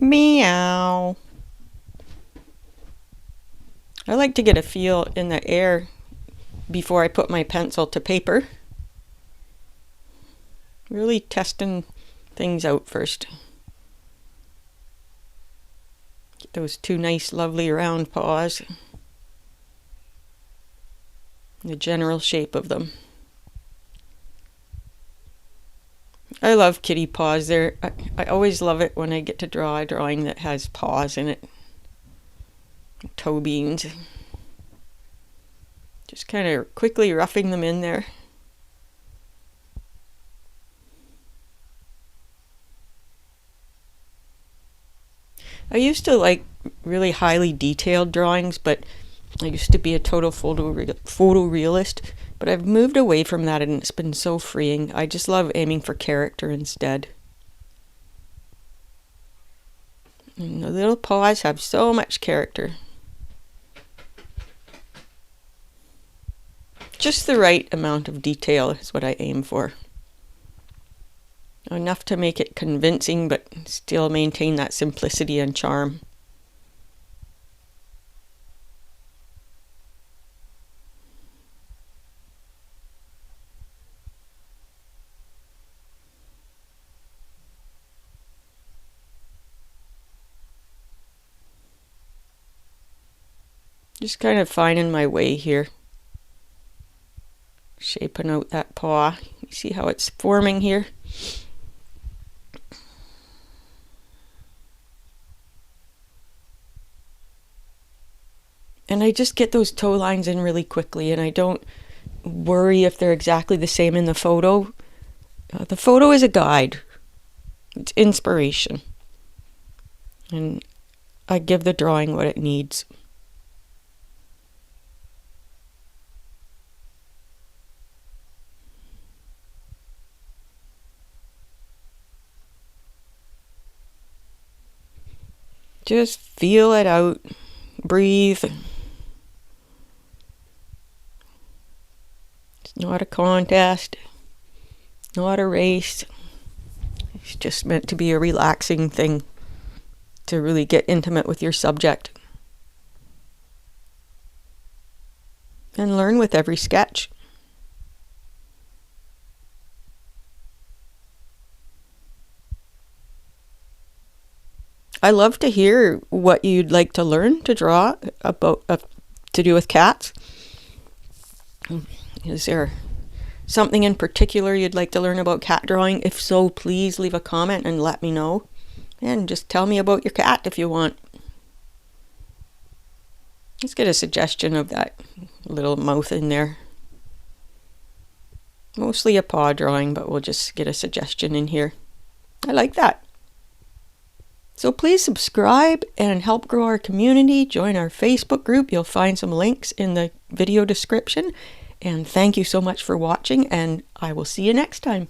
Meow. I like to get a feel in the air before I put my pencil to paper. Really testing things out first. Get those two nice lovely round paws. The general shape of them. I love kitty paws. I always love it when I get to draw a drawing that has paws in it. Toe beans. Just kind of quickly roughing them in there. I used to like really highly detailed drawings, but I used to be a total photorealist, but I've moved away from that and it's been so freeing. I just love aiming for character instead. And the little paws have so much character. Just the right amount of detail is what I aim for. Enough to make it convincing, but still maintain that simplicity and charm. Just kind of finding my way here. Shaping out that paw. You see how it's forming here? And I just get those toe lines in really quickly, and I don't worry if they're exactly the same in the photo. The photo is a guide. It's inspiration. And I give the drawing what it needs. Just feel it out. Breathe. It's not a contest. Not a race. It's just meant to be a relaxing thing. To really get intimate with your subject. And learn with every sketch. I love to hear what you'd like to learn to draw about to do with cats. Is there something in particular you'd like to learn about cat drawing? If so, please leave a comment and let me know. And just tell me about your cat if you want. Let's get a suggestion of that little mouth in there. Mostly a paw drawing, but we'll just get a suggestion in here. I like that. So please subscribe and help grow our community. Join our Facebook group. You'll find some links in the video description. And thank you so much for watching, and I will see you next time.